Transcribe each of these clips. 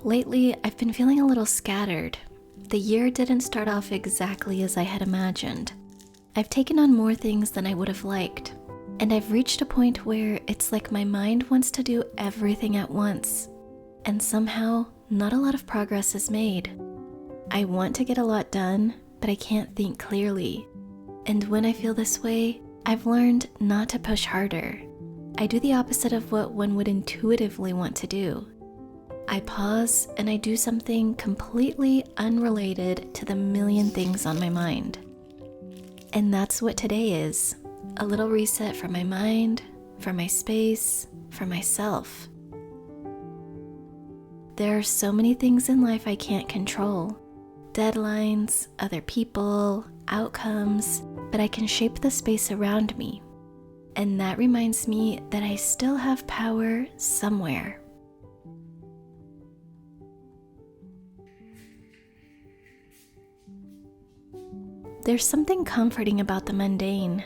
Lately, I've been feeling a little scattered. The year didn't start off exactly as I had imagined. I've taken on more things than I would have liked, and I've reached a point where it's like my mind wants to do everything at once, and somehow not a lot of progress is made. I want to get a lot done, but I can't think clearly. And when I feel this way, I've learned not to push harder. I do the opposite of what one would intuitively want to do. I pause and I do something completely unrelated to the million things on my mind. And that's what today is, a little reset for my mind, for my space, for myself. There are so many things in life I can't control. Deadlines, other people, outcomes, but I can shape the space around me. And that reminds me that I still have power somewhere. There's something comforting about the mundane.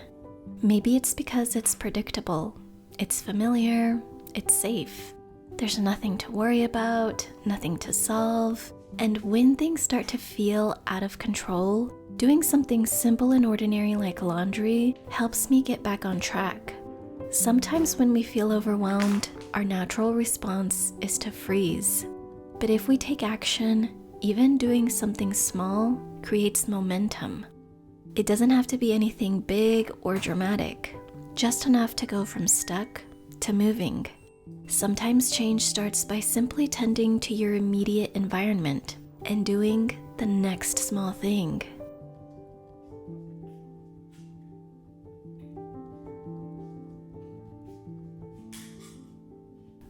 Maybe it's because it's predictable, it's familiar, it's safe. There's nothing to worry about, nothing to solve, and when things start to feel out of control, doing something simple and ordinary like laundry helps me get back on track. Sometimes when we feel overwhelmed, our natural response is to freeze. But if we take action, even doing something small creates momentum. It doesn't have to be anything big or dramatic, just enough to go from stuck to moving. Sometimes change starts by simply tending to your immediate environment and doing the next small thing.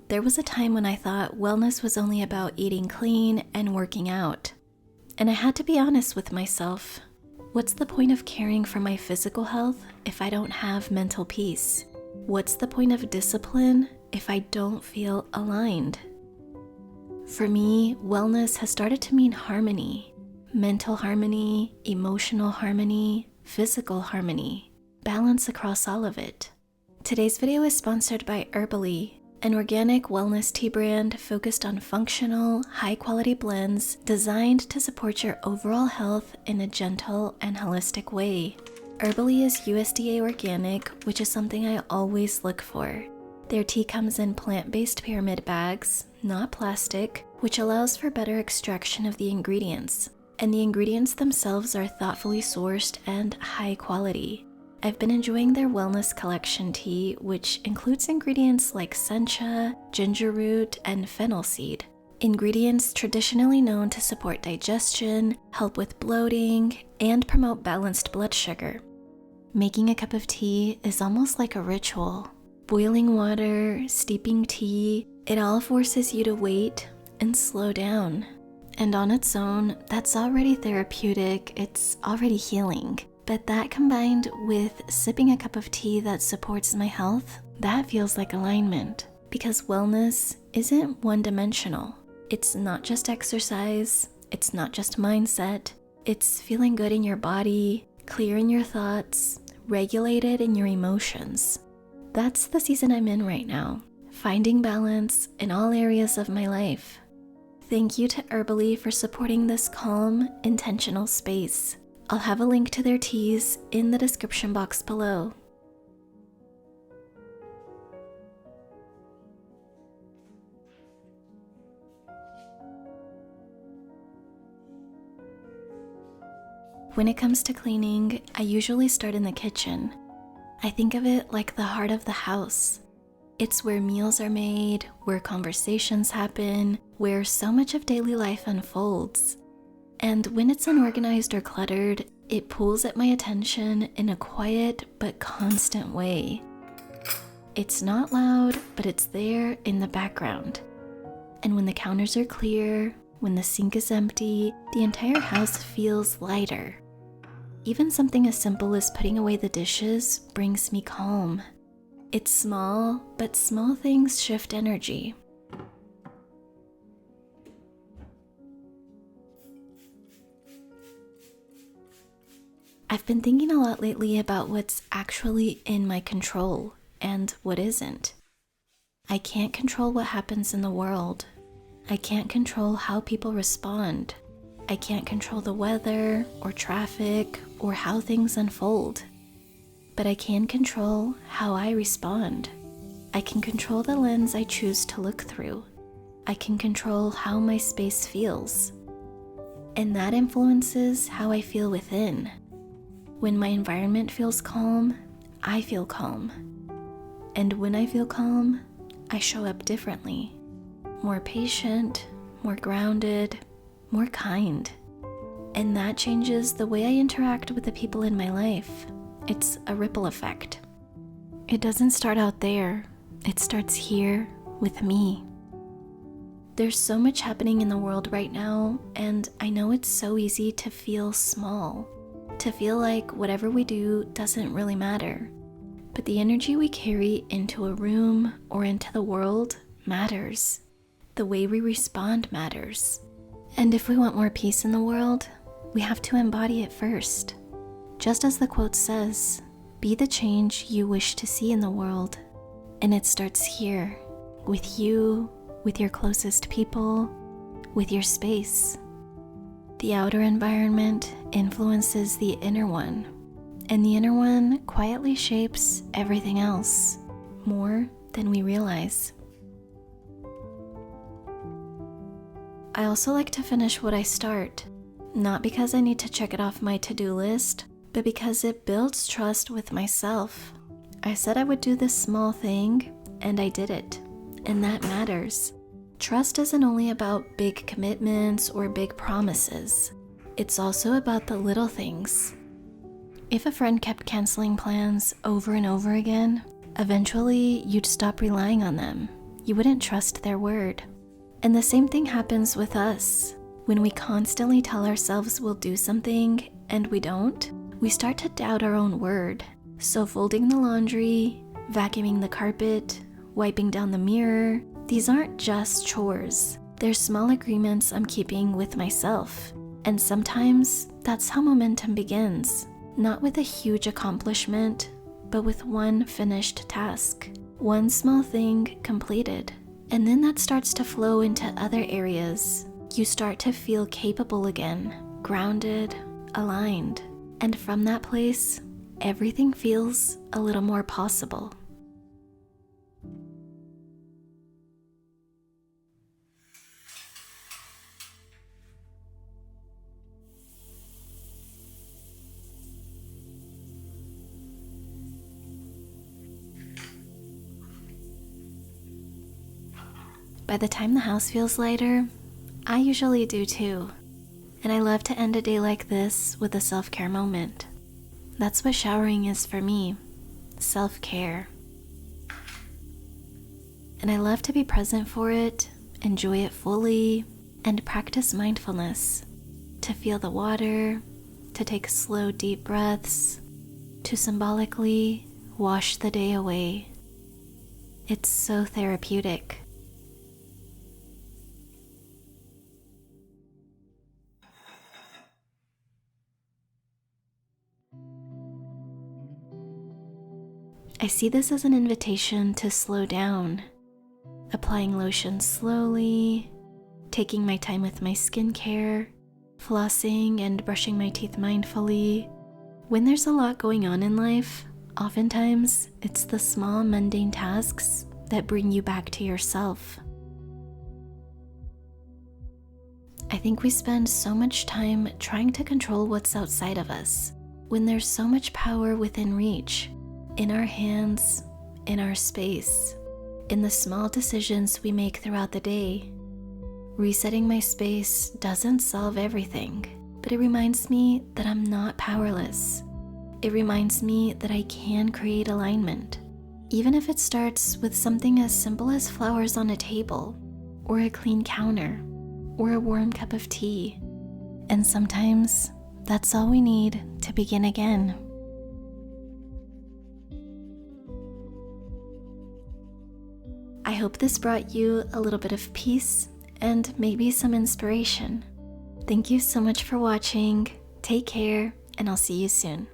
There was a time when I thought wellness was only about eating clean and working out. And I had to be honest with myself. What's the point of caring for my physical health if I don't have mental peace? What's the point of discipline if I don't feel aligned? For me, wellness has started to mean harmony. Mental harmony, emotional harmony, physical harmony. Balance across all of it. Today's video is sponsored by Embodying, an organic wellness tea brand focused on functional, high-quality blends designed to support your overall health in a gentle and holistic way. Embodying is USDA organic, which is something I always look for. Their tea comes in plant-based pyramid bags, not plastic, which allows for better extraction of the ingredients. And the ingredients themselves are thoughtfully sourced and high quality. I've been enjoying their wellness collection tea, which includes ingredients like sencha, ginger root, and fennel seed. Ingredients traditionally known to support digestion, help with bloating, and promote balanced blood sugar. Making a cup of tea is almost like a ritual. Boiling water, steeping tea, it all forces you to wait and slow down. And on its own, that's already therapeutic, it's already healing. But that combined with sipping a cup of tea that supports my health, that feels like alignment. Because wellness isn't one-dimensional. It's not just exercise, it's not just mindset, it's feeling good in your body, clear in your thoughts, regulated in your emotions. That's the season I'm in right now, finding balance in all areas of my life. Thank you to Embodying for supporting this calm, intentional space. I'll have a link to their teas in the description box below. When it comes to cleaning, I usually start in the kitchen. I think of it like the heart of the house. It's where meals are made, where conversations happen, where so much of daily life unfolds. And when it's unorganized or cluttered, it pulls at my attention in a quiet but constant way. It's not loud, but it's there in the background. And when the counters are clear, when the sink is empty, the entire house feels lighter. Even something as simple as putting away the dishes brings me calm. It's small, but small things shift energy. I've been thinking a lot lately about what's actually in my control and what isn't. I can't control what happens in the world. I can't control how people respond. I can't control the weather or traffic or how things unfold. But I can control how I respond. I can control the lens I choose to look through. I can control how my space feels. And that influences how I feel within. When my environment feels calm, I feel calm. And when I feel calm, I show up differently. More patient, more grounded, more kind. And that changes the way I interact with the people in my life. It's a ripple effect. It doesn't start out there. It starts here with me. There's so much happening in the world right now, and I know it's so easy to feel small, to feel like whatever we do doesn't really matter. But the energy we carry into a room or into the world matters. The way we respond matters. And if we want more peace in the world, we have to embody it first. Just as the quote says, be the change you wish to see in the world. And it starts here, with you, with your closest people, with your space. The outer environment influences the inner one, and the inner one quietly shapes everything else, more than we realize. I also like to finish what I start, not because I need to check it off my to-do list, but because it builds trust with myself. I said I would do this small thing, and I did it, and that matters. Trust isn't only about big commitments or big promises. It's also about the little things. If a friend kept canceling plans over and over again, eventually you'd stop relying on them. You wouldn't trust their word. And the same thing happens with us. When we constantly tell ourselves we'll do something and we don't, we start to doubt our own word. So folding the laundry, vacuuming the carpet, wiping down the mirror, these aren't just chores. They're small agreements I'm keeping with myself. And sometimes that's how momentum begins. Not with a huge accomplishment, but with one finished task. One small thing completed. And then that starts to flow into other areas. You start to feel capable again, grounded, aligned. And from that place, everything feels a little more possible. By the time the house feels lighter, I usually do too. And I love to end a day like this with a self-care moment. That's what showering is for me, self-care. And I love to be present for it, enjoy it fully, and practice mindfulness. To feel the water, to take slow, deep breaths, to symbolically wash the day away. It's so therapeutic. I see this as an invitation to slow down, applying lotion slowly, taking my time with my skincare, flossing and brushing my teeth mindfully. When there's a lot going on in life, oftentimes it's the small mundane tasks that bring you back to yourself. I think we spend so much time trying to control what's outside of us, when there's so much power within reach. In our hands, in our space, in the small decisions we make throughout the day. Resetting my space doesn't solve everything, but it reminds me that I'm not powerless. It reminds me that I can create alignment, even if it starts with something as simple as flowers on a table, or a clean counter, or a warm cup of tea. And sometimes that's all we need to begin again. I hope this brought you a little bit of peace and maybe some inspiration. Thank you so much for watching. Take care, and I'll see you soon.